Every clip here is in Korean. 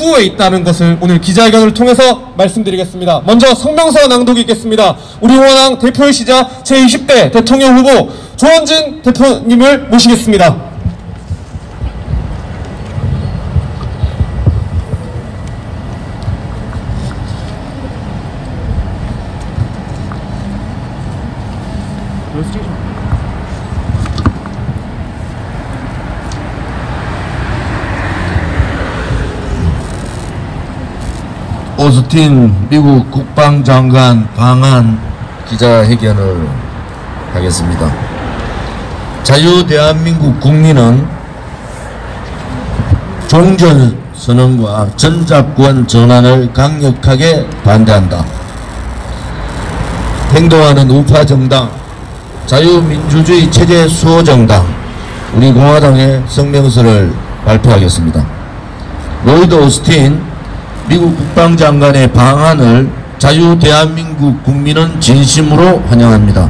수호에 있다는 것을 오늘 기자회견을 통해서 말씀드리겠습니다. 먼저 성명서 낭독이 있겠습니다. 우리 공화당 대표이시자 제20대 대통령 후보 조원진 대표님을 모시겠습니다. 오스틴 미국 국방장관 방한 기자회견을 하겠습니다. 자유대한민국 국민은 종전선언과 전작권 전환을 강력하게 반대한다. 행동하는 우파정당, 자유민주주의 체제 수호정당, 우리 공화당의 성명서를 발표하겠습니다. 로이드 오스틴 미국 국방장관의 방한을 자유대한민국 국민은 진심으로 환영합니다.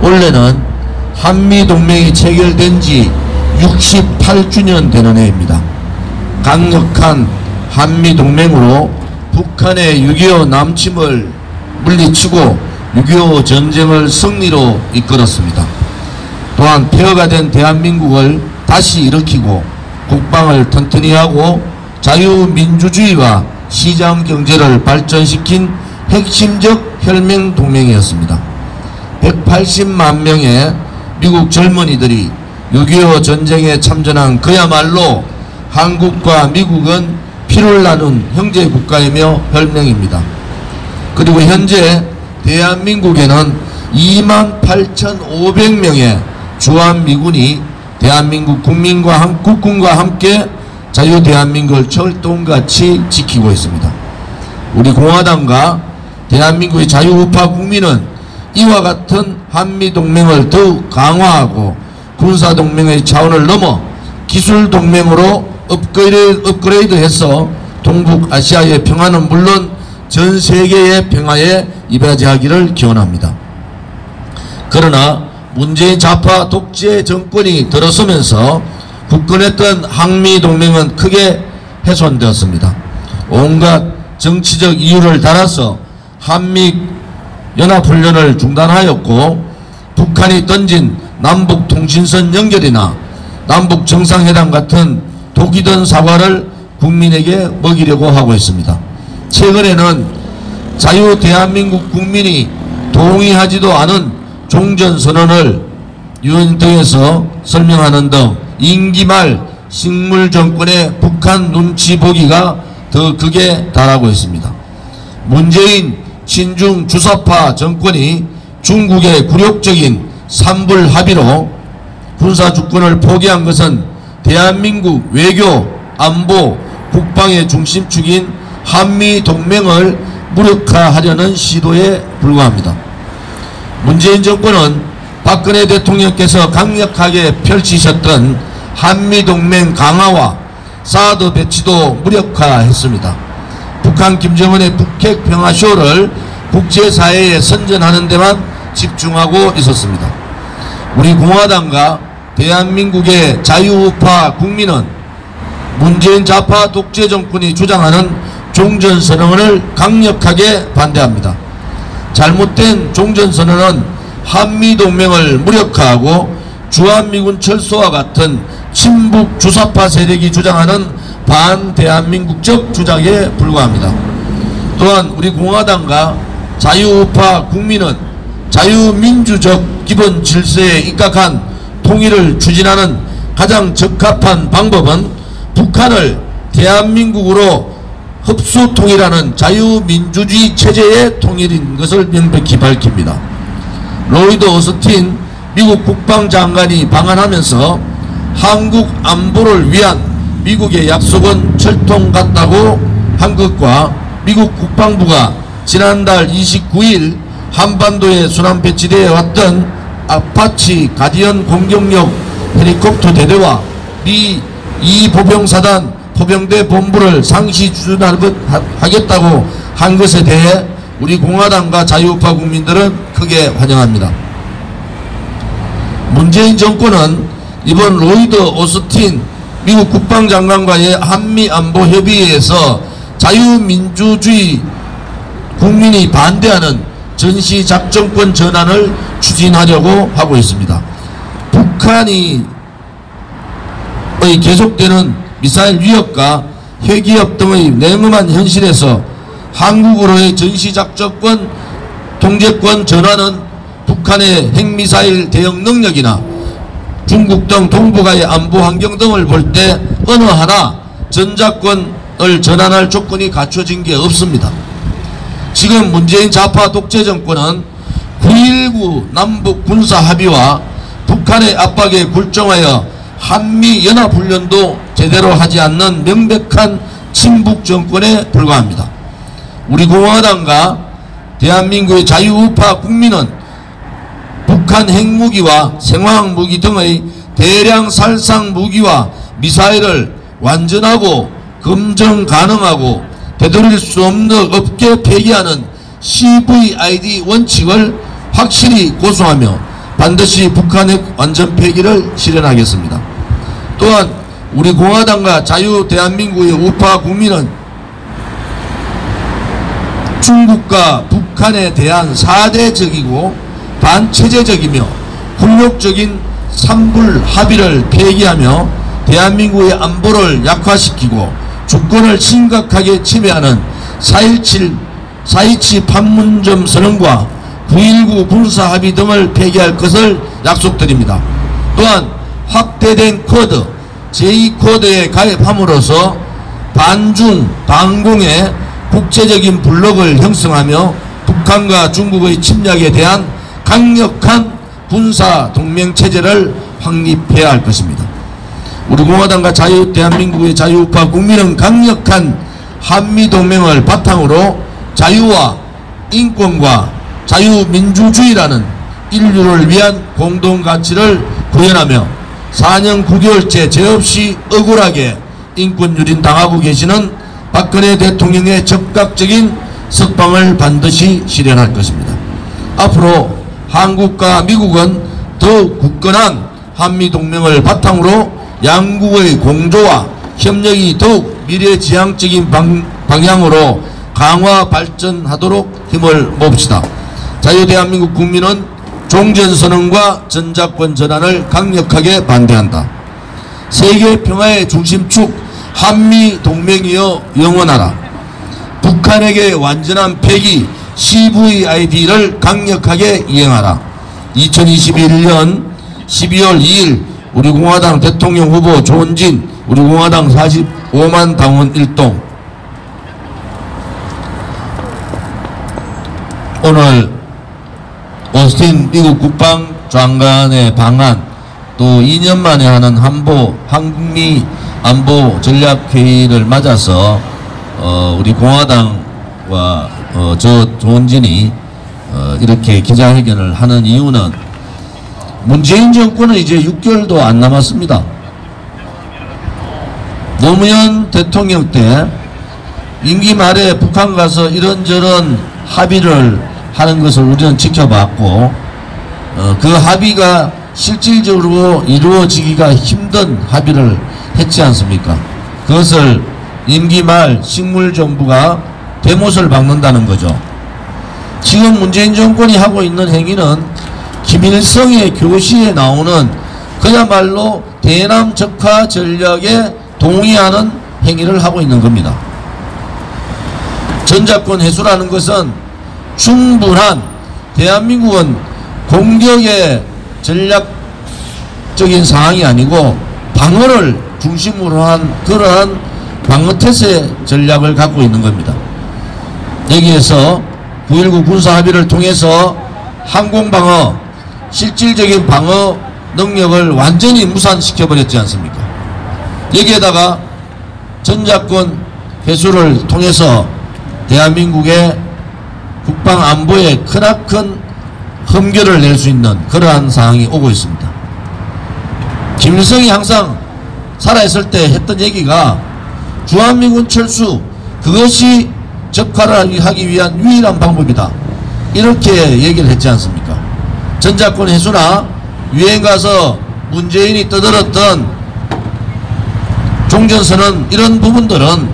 올해는 한미동맹이 체결된 지 68주년 되는 해입니다. 강력한 한미동맹으로 북한의 6.25 남침을 물리치고 6.25 전쟁을 승리로 이끌었습니다. 또한 폐허가 된 대한민국을 다시 일으키고 국방을 튼튼히 하고 자유민주주의와 시장경제를 발전시킨 핵심적 혈맹동맹이었습니다. 180만 명의 미국 젊은이들이 6.25 전쟁에 참전한 그야말로 한국과 미국은 피를 나눈 형제국가이며 혈맹입니다. 그리고 현재 대한민국에는 28,500명의 주한미군이 대한민국 국군과 함께 자유대한민국을 철동같이 지키고 있습니다. 우리 공화당과 대한민국의 자유우파 국민은 이와 같은 한미동맹을 더욱 강화하고 군사동맹의 차원을 넘어 기술동맹으로 업그레이드해서 동북아시아의 평화는 물론 전 세계의 평화에 이바지하기를 기원합니다. 그러나 문재인 좌파 독재 정권이 들어서면서 굳건했던 한미동맹은 크게 훼손되었습니다. 온갖 정치적 이유를 달아서 한미연합훈련을 중단하였고 북한이 던진 남북통신선 연결이나 남북정상회담 같은 독이 든 사과를 국민에게 먹이려고 하고 있습니다. 최근에는 자유대한민국 국민이 동의하지도 않은 종전선언을 유엔 등에서 설명하는 등 임기 말 식물정권의 북한 눈치 보기가 더 극에 달하고 있습니다. 문재인 친중 주사파 정권이 중국의 굴욕적인 삼불 합의로 군사주권을 포기한 것은 대한민국 외교, 안보, 국방의 중심축인 한미동맹을 무력화하려는 시도에 불과합니다. 문재인 정권은 박근혜 대통령께서 강력하게 펼치셨던 한미동맹 강화와 사드 배치도 무력화했습니다. 북한 김정은의 북핵 평화쇼를 국제사회에 선전하는 데만 집중하고 있었습니다. 우리 공화당과 대한민국의 자유우파 국민은 문재인 좌파 독재 정권이 주장하는 종전선언을 강력하게 반대합니다. 잘못된 종전선언은 한미동맹을 무력화하고 주한미군 철수와 같은 친북 주사파 세력이 주장하는 반대한민국적 주장에 불과합니다. 또한 우리 공화당과 자유우파 국민은 자유민주적 기본 질서에 입각한 통일을 추진하는 가장 적합한 방법은 북한을 대한민국으로 흡수 통일하는 자유민주주의 체제의 통일인 것을 명백히 밝힙니다. 로이드 오스틴 미국 국방장관이 방한하면서 한국 안보를 위한 미국의 약속은 철통 같다고 한 것과 미국 국방부가 지난달 29일 한반도에 순환 배치되어 왔던 아파치 가디언 공격용 헬리콥터 대대와 미 2보병사단 포병대 본부를 상시 추진하겠다고 한 것에 대해 우리 공화당과 자유우파 국민들은 크게 환영합니다. 문재인 정권은 이번 로이드 오스틴 미국 국방장관과의 한미안보협의회에서 자유민주주의 국민이 반대하는 전시작전권 전환을 추진하려고 하고 있습니다. 북한이 계속되는 미사일 위협과 핵위협 등의 냉엄한 현실에서 한국으로의 전시작전권 통제권 전환은 북한의 핵미사일 대응 능력이나 중국 등 동북아의 안보 환경 등을 볼 때 어느 하나 전자권을 전환할 조건이 갖춰진 게 없습니다. 지금 문재인 좌파 독재 정권은 9.19 남북 군사 합의와 북한의 압박에 굴종하여 한미연합훈련도 제대로 하지 않는 명백한 친북 정권에 불과합니다. 우리 공화당과 대한민국의 자유우파 국민은 북한 핵무기와 생화학무기 등의 대량 살상 무기와 미사일을 완전하고 검증 가능하고 되돌릴 수 없게 폐기하는 CVID 원칙을 확실히 고수하며 반드시 북한의 완전 폐기를 실현하겠습니다. 또한 우리 공화당과 자유 대한민국의 우파 국민은 중국과 북한에 대한 사대적이고 반체제적이며 굴욕적인 삼불 합의를 폐기하며 대한민국의 안보를 약화시키고 주권을 심각하게 침해하는 4.27 판문점 선언과 9.19 군사합의 등을 폐기할 것을 약속드립니다. 또한 확대된 쿼드, 제2쿼드에 가입함으로써 반중, 반공의 국제적인 블록을 형성하며 북한과 중국의 침략에 대한 강력한 군사 동맹체제를 확립해야 할 것입니다. 우리 공화당과 대한민국의 자유우파 국민은 강력한 한미동맹을 바탕으로 자유와 인권과 자유민주주의라는 인류를 위한 공동가치를 구현하며 4년 9개월째 죄 없이 억울하게 인권유린 당하고 계시는 박근혜 대통령의 적극적인 석방을 반드시 실현할 것입니다. 앞으로 한국과 미국은 더욱 굳건한 한미동맹을 바탕으로 양국의 공조와 협력이 더욱 미래지향적인 방향으로 강화 발전하도록 힘을 모읍시다. 자유대한민국 국민은 종전선언과 전자권 전환을 강력하게 반대한다. 세계 평화의 중심축 한미동맹이여 영원하라. 북한에게 완전한 폐기 CVID를 강력하게 이행하라. 2021년 12월 2일 우리 공화당 대통령 후보 조원진 우리 공화당 45만 당원 일동. 오늘 오스틴 미국 국방장관의 방한, 또 2년 만에 하는 한미 안보 전략회의를 맞아서 우리 공화당과 저 조원진이 이렇게 기자회견을 하는 이유는 문재인 정권은 이제 6개월도 안 남았습니다. 노무현 대통령 때 임기 말에 북한 가서 이런저런 합의를 하는 것을 우리는 지켜봤고 그 합의가 실질적으로 이루어지기가 힘든 합의를 했지 않습니까? 그것을 임기 말 식물정부가 대못을 박는다는 거죠. 지금 문재인 정권이 하고 있는 행위는 김일성의 교시에 나오는 그야말로 대남 적화 전략에 동의하는 행위를 하고 있는 겁니다. 전자권 회수라는 것은 충분한, 대한민국은 공격의 전략적인 상황이 아니고 방어를 중심으로 한 그러한 방어태세 전략을 갖고 있는 겁니다. 여기에서 9.19 군사합의를 통해서 항공방어, 실질적인 방어 능력을 완전히 무산시켜버렸지 않습니까? 여기에다가 전자권 회수를 통해서 대한민국의 국방안보에 크나큰 흠결을 낼 수 있는 그러한 상황이 오고 있습니다. 김일성이 항상 살아있을 때 했던 얘기가 주한미군 철수, 그것이 적화를 하기 위한 유일한 방법이다, 이렇게 얘기를 했지 않습니까? 전자권 회수나 유엔 가서 문재인이 떠들었던 종전선언 이런 부분들은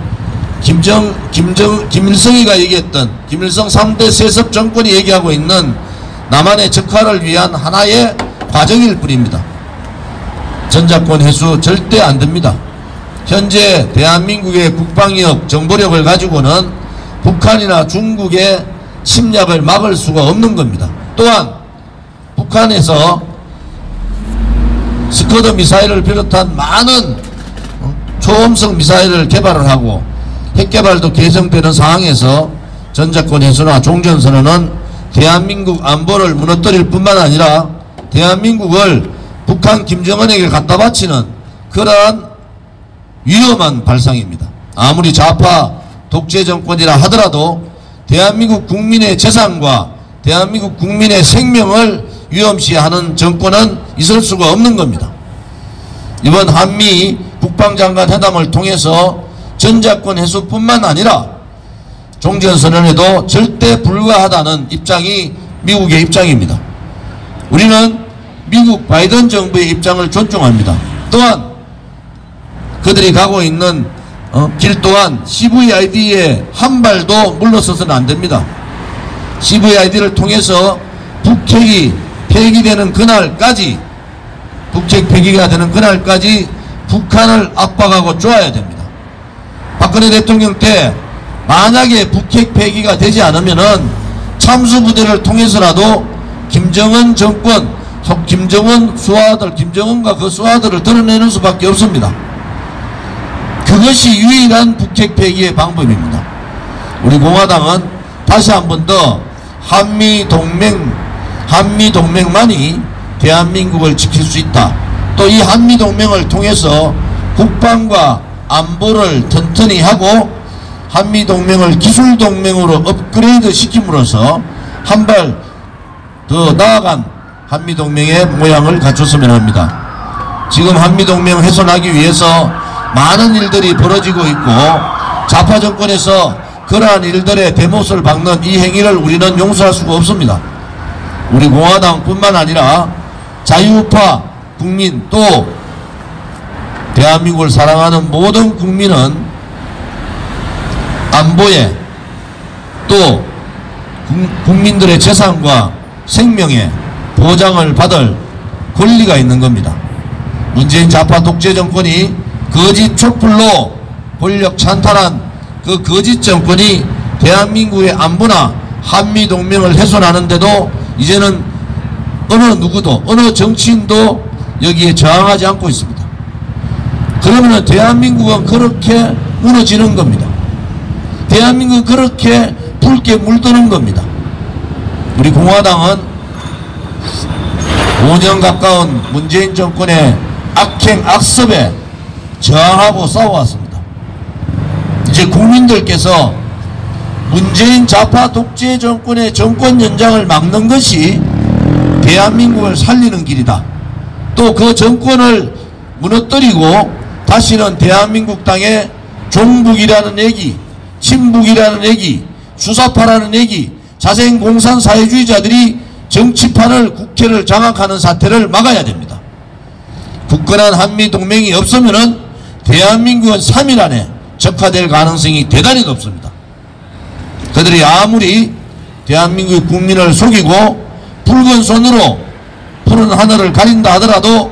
김일성이가 얘기했던 김일성 3대 세습 정권이 얘기하고 있는 남한의 적화를 위한 하나의 과정일 뿐입니다. 전작권 회수 절대 안 됩니다. 현재 대한민국의 국방력, 정보력을 가지고는 북한이나 중국의 침략을 막을 수가 없는 겁니다. 또한 북한에서 스커드 미사일을 비롯한 많은 초음속 미사일을 개발을 하고 핵개발도 개성되는 상황에서 전작권 회수나 종전선언은 대한민국 안보를 무너뜨릴 뿐만 아니라 대한민국을 북한 김정은에게 갖다 바치는 그러한 위험한 발상입니다. 아무리 좌파 독재 정권이라 하더라도 대한민국 국민의 재산과 대한민국 국민의 생명을 위험시하는 정권은 있을 수가 없는 겁니다. 이번 한미 국방장관 회담을 통해서 전작권 해소뿐만 아니라 종전선언에도 절대 불가하다는 입장이 미국의 입장입니다. 우리는 미국 바이든 정부의 입장을 존중합니다. 또한 그들이 가고 있는 길 또한 CVID에 한 발도 물러서서는 안 됩니다. CVID를 통해서 북핵이 폐기되는 그날까지, 북핵 폐기가 되는 그날까지 북한을 압박하고 쪼아야 됩니다. 박근혜 대통령 때 만약에 북핵 폐기가 되지 않으면은 참수부대를 통해서라도 김정은 정권, 김정은 수하들, 김정은과 그 수하들을 드러내는 수밖에 없습니다. 그것이 유일한 북핵 폐기의 방법입니다. 우리 공화당은 다시 한 번 더 한미동맹만이 대한민국을 지킬 수 있다. 또 이 한미동맹을 통해서 국방과 안보를 튼튼히 하고 한미동맹을 기술동맹으로 업그레이드 시킴으로써 한 발 더 나아간 한미동맹의 모양을 갖췄으면 합니다. 지금 한미동맹 훼손하기 위해서 많은 일들이 벌어지고 있고 좌파 정권에서 그러한 일들의 대못을 박는 이 행위를 우리는 용서할 수가 없습니다. 우리 공화당뿐만 아니라 자유우파 국민 또 대한민국을 사랑하는 모든 국민은 안보에 또 국민들의 재산과 생명에 보장을 받을 권리가 있는 겁니다. 문재인 좌파 독재 정권이 거짓 촛불로 권력 찬탈한 그 거짓 정권이 대한민국의 안보나 한미동맹을 훼손하는데도 이제는 어느 누구도 어느 정치인도 여기에 저항하지 않고 있습니다. 그러면 대한민국은 그렇게 무너지는 겁니다. 대한민국은 그렇게 붉게 물드는 겁니다. 우리 공화당은 5년 가까운 문재인 정권의 악행 악습에 저항하고 싸워왔습니다. 이제 국민들께서 문재인 좌파 독재 정권의 정권 연장을 막는 것이 대한민국을 살리는 길이다. 또 그 정권을 무너뜨리고 다시는 대한민국 땅에 종북이라는 얘기, 친북이라는 얘기, 수사파라는 얘기, 자생공산 사회주의자들이 정치판을 국회를 장악하는 사태를 막아야 됩니다. 굳건한 한미동맹이 없으면은 대한민국은 3일 안에 적화될 가능성이 대단히 높습니다. 그들이 아무리 대한민국 국민을 속이고 붉은 손으로 푸른 하늘을 가린다 하더라도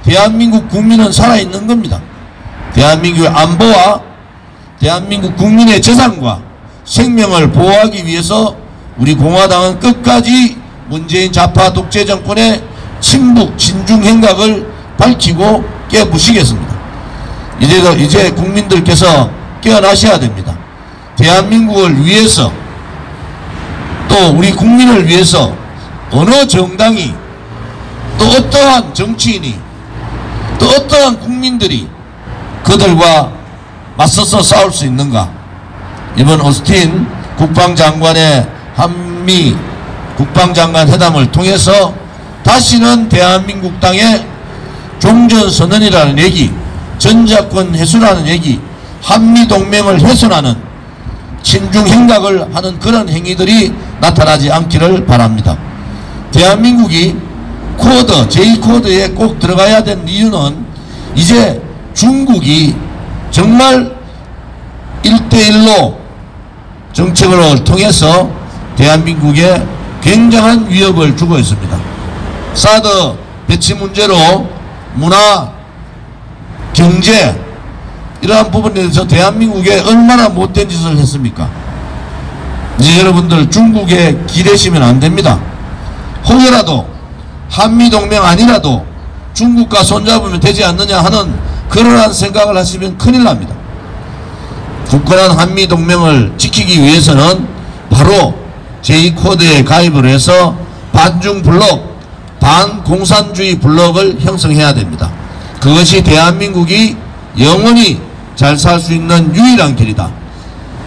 대한민국 국민은 살아있는 겁니다. 대한민국의 안보와 대한민국 국민의 재산과 생명을 보호하기 위해서 우리 공화당은 끝까지 문재인 좌파 독재 정권의 친북 친중 행각을 밝히고 깨부시겠습니다. 이제 국민들께서 깨어나셔야 됩니다. 대한민국을 위해서 또 우리 국민을 위해서 어느 정당이 또 어떠한 정치인이 또 어떠한 국민들이 그들과 맞서서 싸울 수 있는가. 이번 오스틴 국방장관의 한미 국방장관 회담을 통해서 다시는 대한민국 땅에 종전선언이라는 얘기, 전작권 해소라는 얘기, 한미동맹을 훼손하는 친중행각을 하는 그런 행위들이 나타나지 않기를 바랍니다. 대한민국이 제2코드에 꼭 들어가야 된 이유는 이제 중국이 정말 1대1로 정책을 통해서 대한민국에 굉장한 위협을 주고 있습니다. 사드 배치 문제로 문화, 경제 이러한 부분에 대해서 대한민국에 얼마나 못된 짓을 했습니까? 이제 여러분들 중국에 기대시면 안 됩니다. 혹여라도 한미동맹 아니라도 중국과 손잡으면 되지 않느냐 하는 그러한 생각을 하시면 큰일 납니다. 굳건한 한미동맹을 지키기 위해서는 바로 제2코드에 가입을 해서 반중 블록, 반공산주의 블록을 형성해야 됩니다. 그것이 대한민국이 영원히 잘 살 수 있는 유일한 길이다.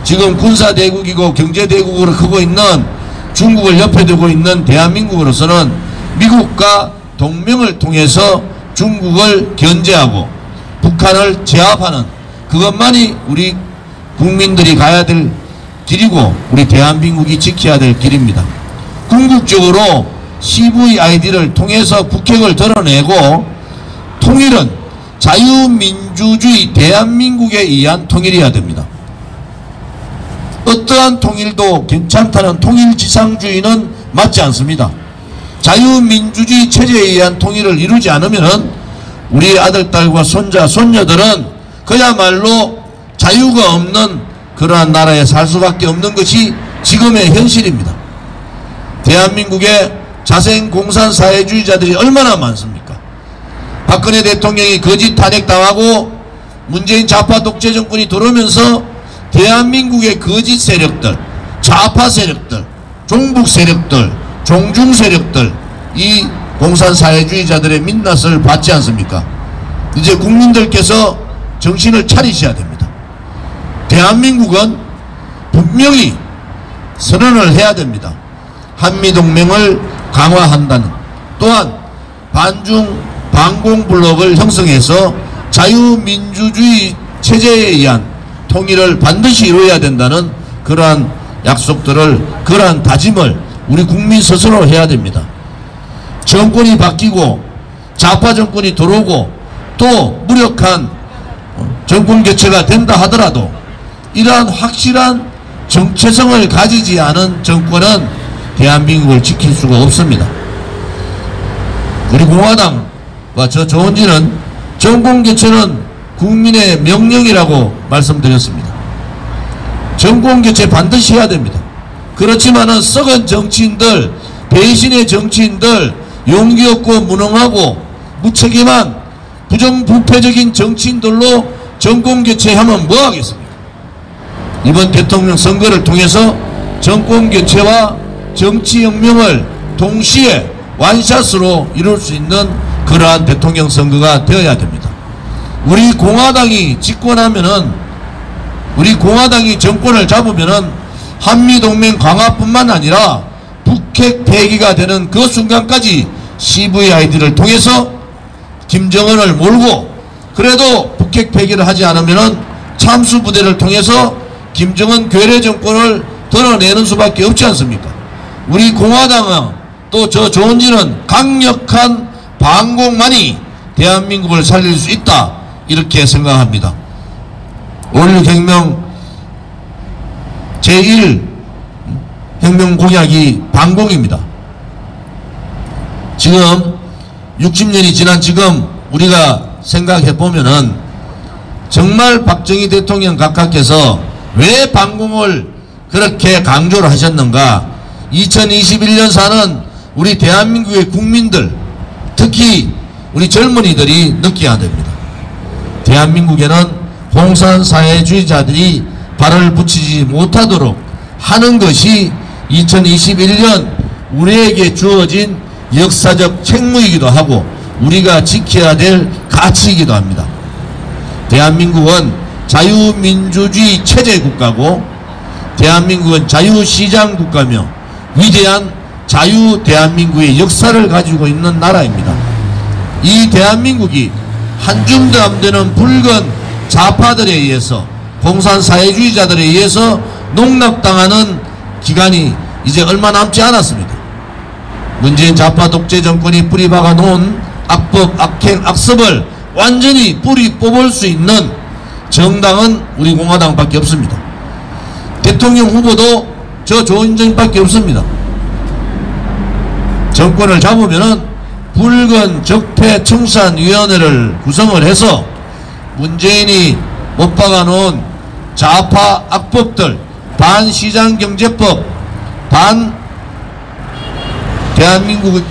지금 군사대국이고 경제대국으로 크고 있는 중국을 옆에 두고 있는 대한민국으로서는 미국과 동맹을 통해서 중국을 견제하고 북한을 제압하는 그것만이 우리 국민들이 가야 될 길이고 우리 대한민국이 지켜야 될 길입니다. 궁극적으로 CVID를 통해서 북핵을 드러내고 통일은 자유민주주의 대한민국에 의한 통일이어야 됩니다. 어떠한 통일도 괜찮다는 통일지상주의는 맞지 않습니다. 자유민주주의 체제에 의한 통일을 이루지 않으면 우리 아들, 딸과 손자, 손녀들은 그야말로 자유가 없는 그러한 나라에 살 수밖에 없는 것이 지금의 현실입니다. 대한민국에 자생공산사회주의자들이 얼마나 많습니까? 박근혜 대통령이 거짓 탄핵당하고 문재인 좌파 독재 정권이 들어오면서 대한민국의 거짓 세력들, 좌파 세력들, 종북 세력들, 종중 세력들, 이 공산사회주의자들의 민낯을 받지 않습니까? 이제 국민들께서 정신을 차리셔야 됩니다. 대한민국은 분명히 선언을 해야 됩니다. 한미동맹을 강화한다는, 또한 반중 반공블록을 형성해서 자유민주주의 체제에 의한 통일을 반드시 이루어야 된다는 그러한 약속들을, 그러한 다짐을 우리 국민 스스로 해야 됩니다. 정권이 바뀌고 좌파 정권이 들어오고 또 무력한 정권 교체가 된다 하더라도 이러한 확실한 정체성을 가지지 않은 정권은 대한민국을 지킬 수가 없습니다. 우리 공화당과 저 조원진은 정권 교체는 국민의 명령이라고 말씀드렸습니다. 정권 교체 반드시 해야 됩니다. 그렇지만은 썩은 정치인들, 배신의 정치인들, 용기 없고 무능하고 무책임한 부정부패적인 정치인들로 정권 교체하면 뭐 하겠습니까? 이번 대통령 선거를 통해서 정권 교체와 정치혁명을 동시에 완샷으로 이룰 수 있는 그러한 대통령 선거가 되어야 됩니다. 우리 공화당이 집권하면은, 우리 공화당이 정권을 잡으면은 한미동맹 강화뿐만 아니라 북핵 폐기가 되는 그 순간까지 CVID를 통해서 김정은을 몰고, 그래도 북핵 폐기를 하지 않으면은 참수부대를 통해서 김정은 괴뢰 정권을 드러내는 수밖에 없지 않습니까? 우리 공화당은 또 저 조원진은 강력한 반공만이 대한민국을 살릴 수 있다, 이렇게 생각합니다. 5.16 혁명 제1 혁명 공약이 반공입니다. 지금 60년이 지난 지금 우리가 생각해 보면은 정말 박정희 대통령 각하께서 왜 반공을 그렇게 강조를 하셨는가? 2021년 사는 우리 대한민국의 국민들, 특히 우리 젊은이들이 느껴야 됩니다. 대한민국에는 공산사회주의자들이 발을 붙이지 못하도록 하는 것이 2021년 우리에게 주어진 역사적 책무이기도 하고 우리가 지켜야 될 가치이기도 합니다. 대한민국은 자유민주주의 체제 국가고 대한민국은 자유시장 국가며 위대한 자유 대한민국의 역사를 가지고 있는 나라입니다. 이 대한민국이 한 줌도 안 되는 붉은 좌파들에 의해서, 공산사회주의자들에 의해서 농락당하는 기간이 이제 얼마 남지 않았습니다. 문재인 좌파 독재 정권이 뿌리박아 놓은 악법, 악행, 악습을 완전히 뿌리 뽑을 수 있는 정당은 우리 공화당밖에 없습니다. 대통령 후보도 저 조원진밖에 없습니다. 정권을 잡으면은 붉은 적폐청산위원회를 구성을 해서 문재인이 못 박아놓은 좌파 악법들, 반시장경제법, 반 대한민국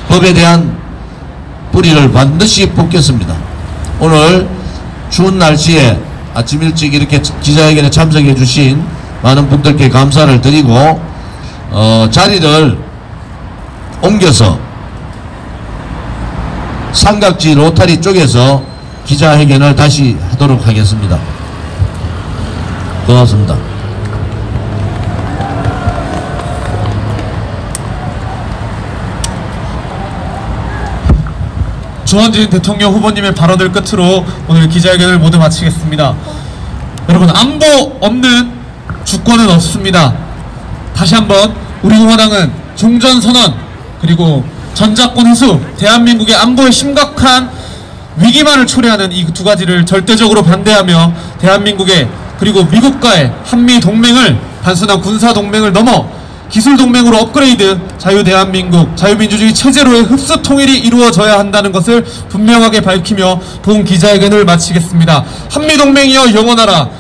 법에 대한 뿌리를 반드시 뽑겠습니다. 오늘 추운 날씨에 아침 일찍 이렇게 기자회견에 참석해 주신 많은 분들께 감사를 드리고 자리를 옮겨서 삼각지 로타리 쪽에서 기자회견을 다시 하도록 하겠습니다. 고맙습니다. 조원진 대통령 후보님의 발언을 끝으로 오늘 기자회견을 모두 마치겠습니다. 여러분, 안보 없는 주권은 없습니다. 다시 한번 우리 공화당은 종전선언 그리고 전작권 회수, 대한민국의 안보에 심각한 위기만을 초래하는 이 두 가지를 절대적으로 반대하며 대한민국의 그리고 미국과의 한미 동맹을 단순한 군사 동맹을 넘어 기술 동맹으로 업그레이드, 자유대한민국, 자유민주주의 체제로의 흡수 통일이 이루어져야 한다는 것을 분명하게 밝히며 본 기자회견을 마치겠습니다. 한미 동맹이여 영원하라.